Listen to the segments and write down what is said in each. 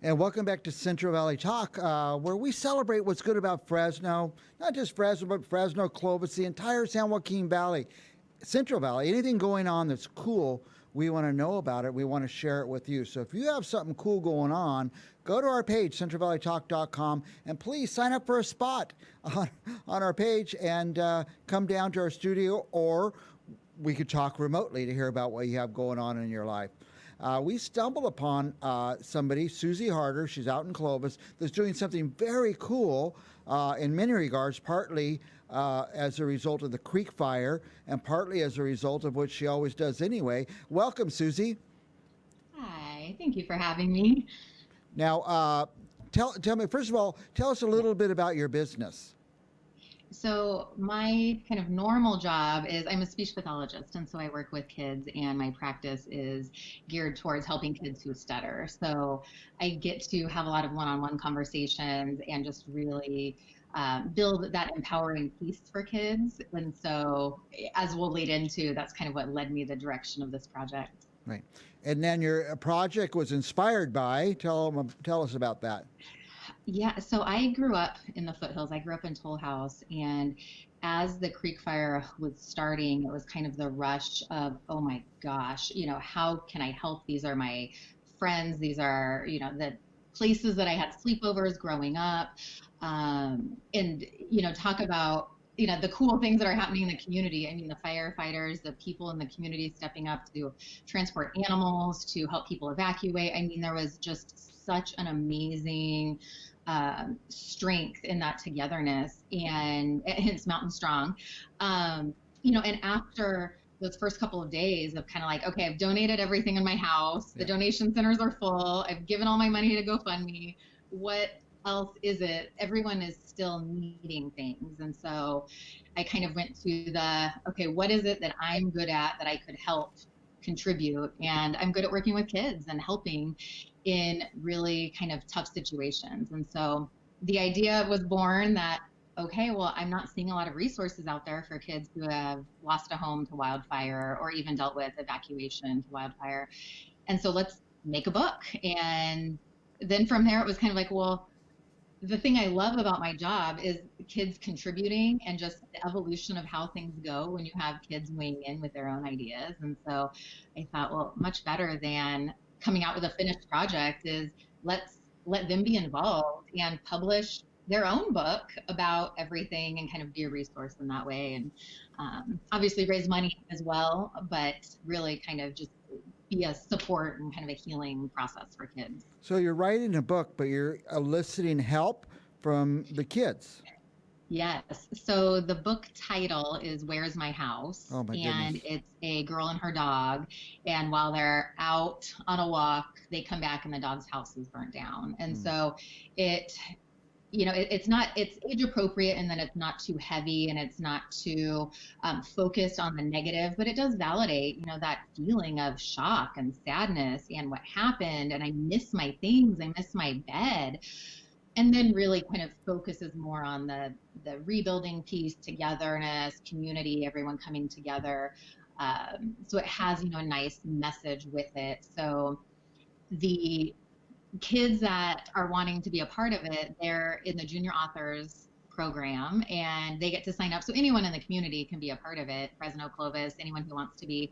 And welcome back to Central Valley Talk, where we celebrate what's good about Fresno. Not just Fresno, but Fresno, Clovis, the entire San Joaquin Valley, Central Valley. Anything going on that's cool, we want to know about it. We want to share it with you. So if you have something cool going on, go to our page, centralvalleytalk.com, and please sign up for a spot on our page and come down to our studio, or we could talk remotely to hear about what you have going on in your life. We stumbled upon somebody, Susie Harder, she's out in Clovis, that's doing something very cool in many regards, partly as a result of the Creek Fire and partly as a result of what she always does anyway. Welcome, Susie. Hi, thank you for having me. Now, tell me, first of all, tell us a little bit about your business. So my kind of normal job is I'm a speech pathologist, and so I work with kids, and my practice is geared towards helping kids who stutter. So I get to have a lot of one-on-one conversations and just really build that empowering piece for kids. And so, as we'll lead into, that's kind of what led me the direction of this project. Right. And then your project was inspired by, tell us about that. Yeah, so I grew up in the foothills. I grew up in Toll House, and as the Creek Fire was starting, it was kind of the rush of, oh my gosh, how can I help? These are my friends. These are, the places that I had sleepovers growing up. And, talk about, the cool things that are happening in the community. I mean, the firefighters, the people in the community stepping up to transport animals, to help people evacuate. I mean, there was just such an amazing strength in that togetherness, and hence Mountain Strong. And after those first couple of days of kind of like, okay, I've donated everything in my house. The donation centers are full. I've given all my money to GoFundMe. What else is it? Everyone is still needing things. And so I kind of went to okay, what is it that I'm good at that I could help contribute? And I'm good at working with kids and helping in really kind of tough situations. And so the idea was born that, okay, well, I'm not seeing a lot of resources out there for kids who have lost a home to wildfire or even dealt with evacuation to wildfire. And so let's make a book. And then from there, it was kind of like, well, the thing I love about my job is kids contributing and just the evolution of how things go when you have kids weighing in with their own ideas. And so I thought, well, much better than coming out with a finished project is let's let them be involved and publish their own book about everything and kind of be a resource in that way. And obviously raise money as well, but really kind of just be a support and kind of a healing process for kids. So you're writing a book, but you're eliciting help from the kids. Yes. So the book title is Where's My House? Oh my and goodness. It's a girl and her dog. And while they're out on a walk, they come back and the dog's house is burnt down. And so it's age appropriate, and then it's not too heavy and it's not too focused on the negative, but it does validate, that feeling of shock and sadness and what happened. And I miss my things. I miss my bed. And then really kind of focuses more on the rebuilding piece, togetherness, community, everyone coming together. So it has, a nice message with it. So the kids that are wanting to be a part of it, they're in the junior authors program, and they get to sign up. So anyone in the community can be a part of it, Fresno, Clovis, anyone who wants to be.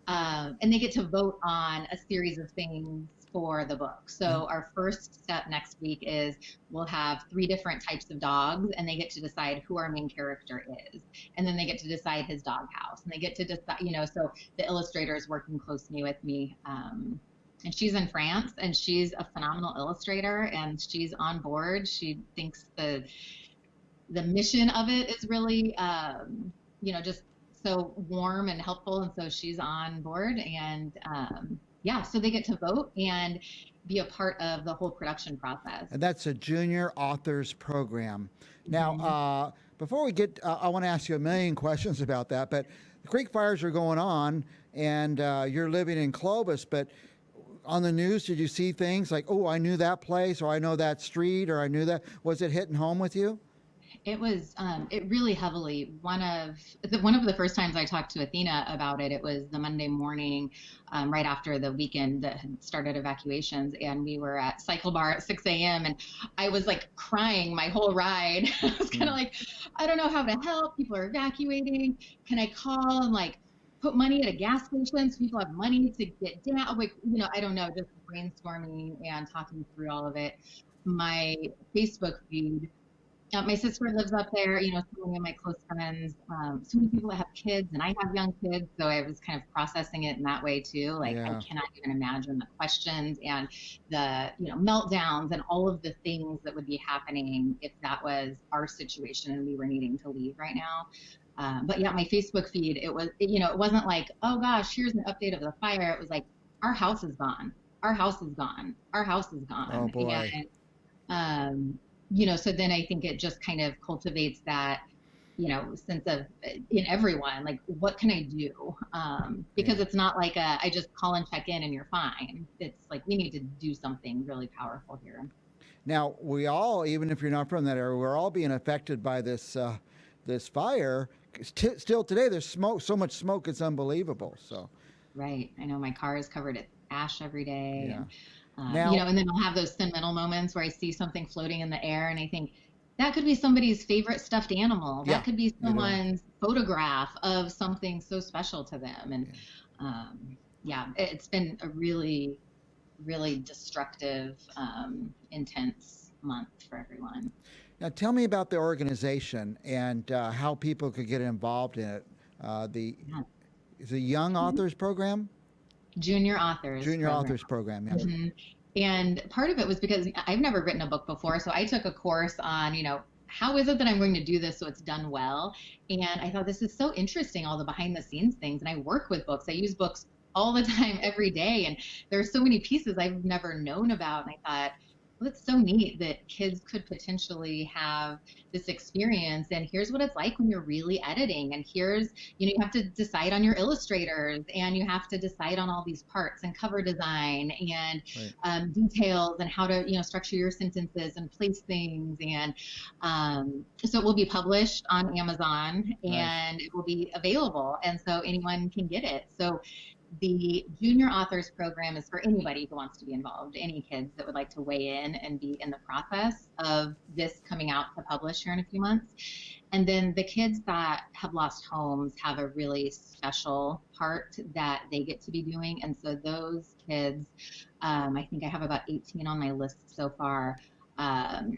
And they get to vote on a series of things for the book. So our first step next week is we'll have 3 different types of dogs, and they get to decide who our main character is. And then they get to decide his doghouse, and they get to decide, so the illustrator is working closely with me. And she's in France, and she's a phenomenal illustrator, and she's on board. She thinks the mission of it is really, just so warm and helpful. And so she's on board, and so they get to vote and be a part of the whole production process. And that's a junior authors program. Now, before we get, I want to ask you a million questions about that, but the Creek Fires are going on, and you're living in Clovis, but on the news, did you see things like, oh, I knew that place, or I know that street, or I knew that? Was it hitting home with you? It really heavily, one of the first times I talked to Athena about it, it was the Monday morning, right after the weekend that had started evacuations. And we were at Cycle Bar at 6 a.m. And I was like crying my whole ride. I was kind of like, I don't know how to help. People are evacuating. Can I call and like put money at a gas station so people have money to get down? Like, I don't know, just brainstorming and talking through all of it. My Facebook feed, my sister lives up there, so many of my close friends, so many people that have kids, and I have young kids, so I was kind of processing it in that way too. Like, I Yeah. cannot even imagine the questions and the, meltdowns and all of the things that would be happening if that was our situation and we were needing to leave right now. But yeah, my Facebook feed, it wasn't like, oh gosh, here's an update of the fire. It was like, our house is gone. Our house is gone. Our house is Oh gone. boy. And so then I think it just kind of cultivates that, sense of in everyone, like, what can I do? Because Yeah. it's not like I just call and check in and you're fine. It's like, we need to do something really powerful here. Now we all, even if you're not from that area, we're all being affected by this fire. Still today, there's smoke, so much smoke, it's unbelievable. So Right. I know my car is covered in ash every day. yeah. And, Now, and then I'll have those sentimental moments where I see something floating in the air and I think that could be somebody's favorite stuffed animal. yeah, That could be you know, someone's photograph of something so special to them. And yeah. yeah, it's been a really, really destructive, intense month for everyone. Now tell me about the organization and how people could get involved in it. The Yeah. is a Young Mhm. Authors Program, Junior authors Junior program. Authors Program. Yeah. hmm And part of it was because I've never written a book before. So I took a course on, how is it that I'm going to do this so it's done well? And I thought, this is so interesting, all the behind the scenes things. And I work with books. I use books all the time, every day. And there's so many pieces I've never known about. And I thought, well, it's so neat that kids could potentially have this experience. And here's what it's like when you're really editing. And here's, you have to decide on your illustrators and you have to decide on all these parts and cover design and Right. details and how to, structure your sentences and place things. And so it will be published on Amazon Nice. and it will be available. And so anyone can get it. So the Junior Authors Program is for anybody who wants to be involved, any kids that would like to weigh in and be in the process of this coming out to publish here in a few months. And then the kids that have lost homes have a really special part that they get to be doing. And so those kids, I think I have about 18 on my list so far, um,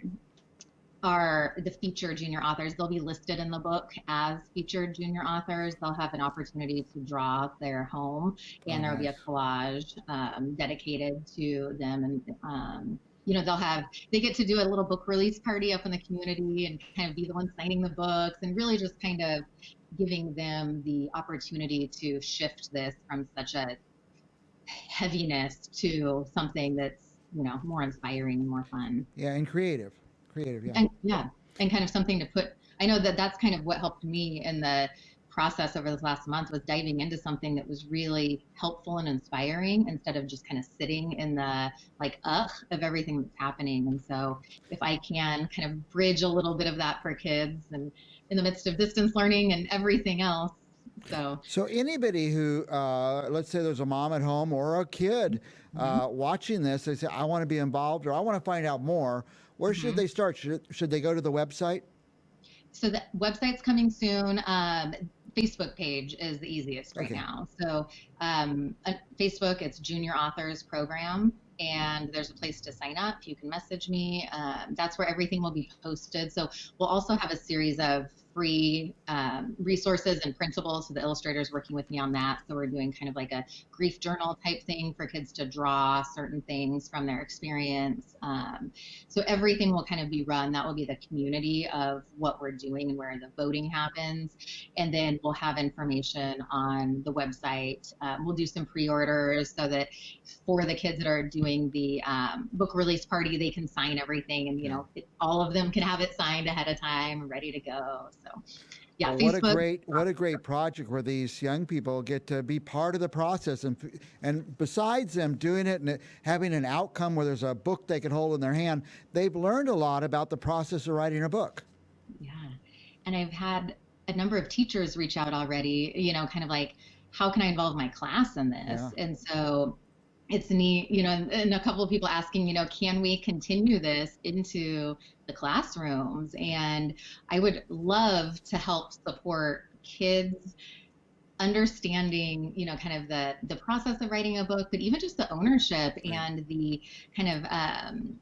are the featured junior authors. They'll be listed in the book as featured junior authors. They'll have an opportunity to draw their home, Oh, and there will be a nice. collage dedicated to them. And they get to do a little book release party up in the community and kind of be the one signing the books and really just kind of giving them the opportunity to shift this from such a heaviness to something that's more inspiring and more fun. Yeah, and creative, creative. Yeah. And yeah, and kind of something to put, I know that that's kind of what helped me in the process over this last month, was diving into something that was really helpful and inspiring instead of just kind of sitting in the like of everything that's happening. And so if I can kind of bridge a little bit of that for kids and in the midst of distance learning and everything else. So So anybody who, let's say there's a mom at home or a kid mhm, watching this, they say, I want to be involved or I want to find out more. Where should mhm. they start? Should they go to the website? So the website's coming soon. Facebook page is the easiest right Okay. now. So Facebook, it's Junior Authors Program, and there's a place to sign up. You can message me. That's where everything will be posted. So we'll also have a series of free resources and printables. So the illustrator's working with me on that. So we're doing kind of like a grief journal type thing for kids to draw certain things from their experience. So everything will kind of be run. That will be the community of what we're doing and where the voting happens. And then we'll have information on the website. We'll do some pre-orders so that for the kids that are doing the book release party, they can sign everything and, Yeah. all of them can have it signed ahead of time, ready to go. So yeah, Well, Facebook. what a great project where these young people get to be part of the process, and besides them doing it and having an outcome where there's a book they can hold in their hand, they've learned a lot about the process of writing a book. Yeah. And I've had a number of teachers reach out already, kind of like, how can I involve my class in Yeah. this? And so it's neat, and a couple of people asking, can we continue this into the classrooms? And I would love to help support kids understanding, kind of the process of writing a book, but even just the ownership Right. and the kind of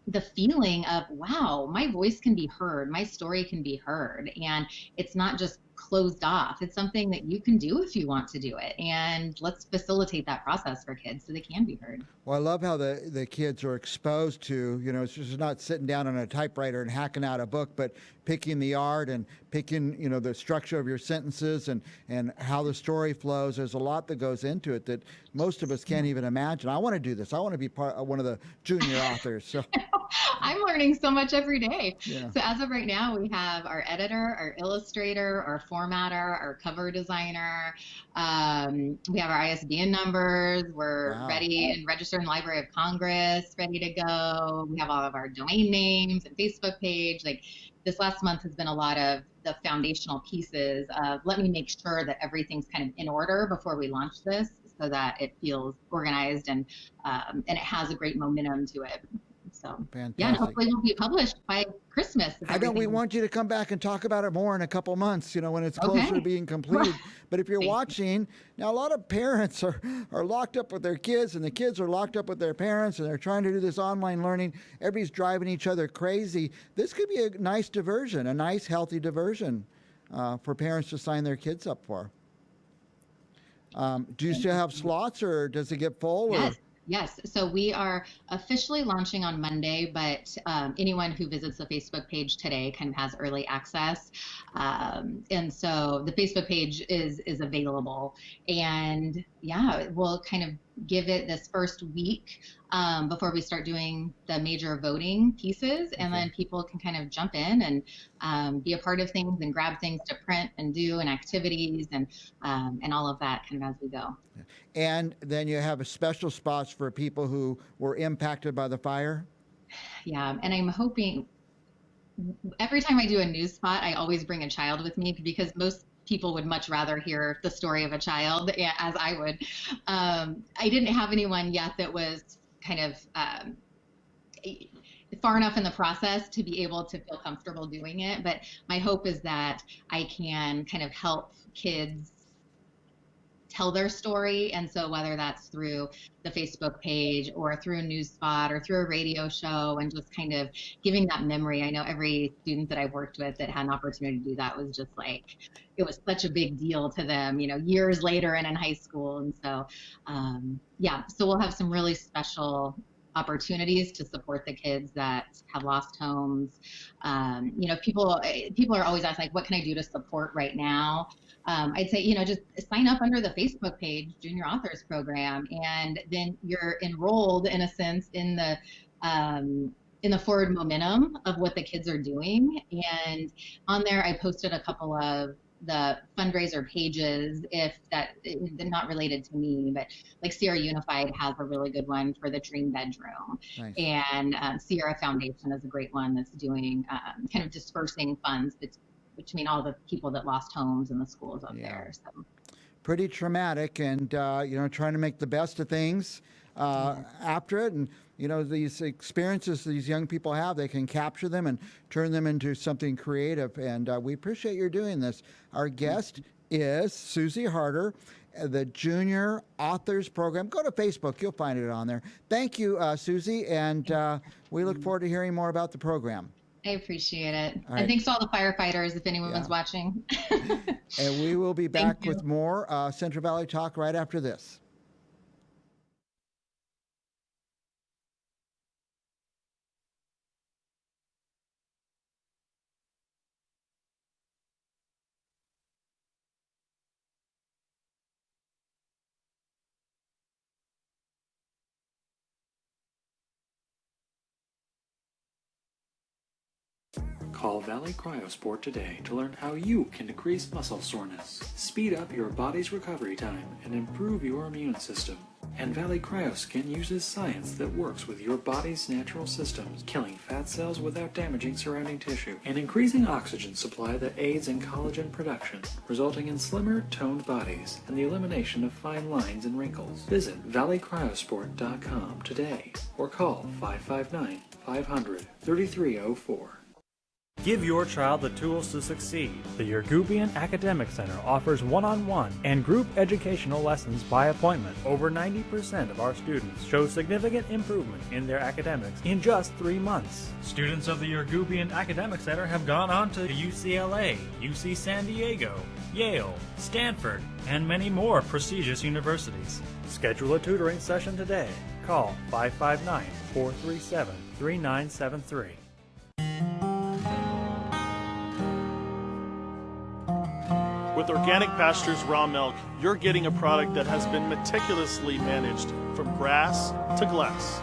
the feeling of, wow, my voice can be heard, my story can be heard, and it's not just closed off. It's something that you can do if you want to do it, and let's facilitate that process for kids so they can be heard. Well, I love how the kids are exposed to, it's just not sitting down on a typewriter and hacking out a book, but picking the art and picking, the structure of your sentences and how the story flows. There's a lot that goes into it that most of us can't even imagine. I want to do this. I want to be part of one of the junior authors. So, I'm learning so much every day. yeah. So as of right now, we have our editor, our illustrator, our formatter, our cover designer. We have our ISBN numbers. We're Wow. ready and registered in the Library of Congress, ready to go. We have all of our domain names and Facebook page. Like this last month has been a lot of the foundational pieces of let me make sure that everything's kind of in order before we launch this so that it feels organized and it has a great momentum to it. So yeah, and Fantastic. hopefully we'll be published by Christmas if I know we everything. want you to come back and talk about it more in a couple months, when it's closer to Okay. being completed. But if you're Thank you. watching, now a lot of parents are locked up with their kids, and the kids are locked up with their parents, and they're trying to do this online learning. Everybody's driving each other crazy. This could be a nice diversion, a nice, healthy diversion for parents to sign their kids up for. Do you still have slots, or does it get full? Or Yes, yes. So we are officially launching on Monday, but anyone who visits the Facebook page today kind of has early access. And so the Facebook page is available. And yeah, we'll kind of give it this first week before we start doing the major voting pieces, and okay. then people can kind of jump in and be a part of things and grab things to print and do and activities and all of that kind of as we go. And then you have a special spots for people who were impacted by the fire. Yeah, and I'm hoping every time I do a news spot, I always bring a child with me because most people would much rather hear the story of a child, as I would. I didn't have anyone yet that was kind of far enough in the process to be able to feel comfortable doing it. But my hope is that I can kind of help kids tell their story. And so whether that's through the Facebook page or through a news spot or through a radio show and just kind of giving that memory. I know every student that I've worked with that had an opportunity to do that was just like, it was such a big deal to them, years later and in high school. And so, yeah, so we'll have some really special opportunities to support the kids that have lost homes. People are always asking, like, what can I do to support right now? I'd say, just sign up under the Facebook page, Junior Authors Program, and then you're enrolled in a sense in the forward momentum of what the kids are doing. And on there, I posted a couple of the fundraiser pages, if that they're not related to me, but like Sierra Unified has a really good one for the Dream Bedroom, Nice. and Sierra Foundation is a great one that's doing kind of dispersing funds between all the people that lost homes in the schools up Yeah. there. So Pretty traumatic, and trying to make the best of things yeah, after it. And these experiences these young people have, they can capture them and turn them into something creative. And we appreciate your doing this. Our guest is Susie Harder, the Junior Authors Program. Go to Facebook, you'll find it on there. Thank you, Susie, and we look forward to hearing more about the program. I appreciate it. All And right. thanks to all the firefighters if Yeah. anyone's watching. And we will be Thank back you. with more Central Valley Talk right after this. Call Valley Cryosport today to learn how you can decrease muscle soreness, speed up your body's recovery time, and improve your immune system. And Valley Cryoskin uses science that works with your body's natural systems, killing fat cells without damaging surrounding tissue, and increasing oxygen supply that aids in collagen production, resulting in slimmer, toned bodies and the elimination of fine lines and wrinkles. Visit valleycryosport.com today or call 559-500-3304. Give your child the tools to succeed. The Yergubian Academic Center offers one-on-one and group educational lessons by appointment. Over 90% of our students show significant improvement in their academics in just 3 months. Students of the Yergubian Academic Center have gone on to UCLA, UC San Diego, Yale, Stanford, and many more prestigious universities. Schedule a tutoring session today. Call 559-437-3973. With Organic Pastures Raw Milk, you're getting a product that has been meticulously managed from grass to glass.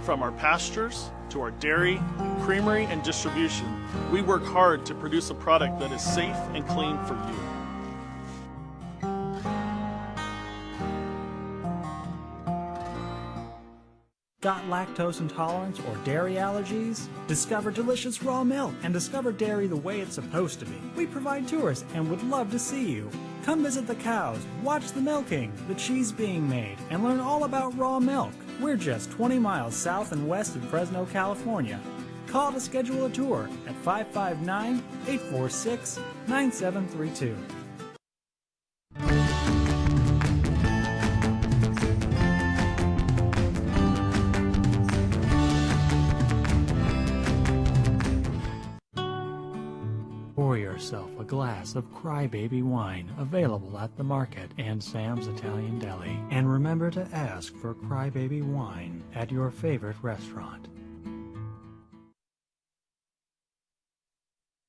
From our pastures to our dairy, creamery, and distribution, we work hard to produce a product that is safe and clean for you. Got lactose intolerance or dairy allergies? Discover delicious raw milk and discover dairy the way it's supposed to be. We provide tours and would love to see you. Come visit the cows, watch the milking, the cheese being made, and learn all about raw milk. We're just 20 miles south and west of Fresno, California. Call to schedule a tour at 559-846-9732. Pour yourself a glass of Crybaby wine, available at the market and Sam's Italian Deli. And remember to ask for Crybaby wine at your favorite restaurant.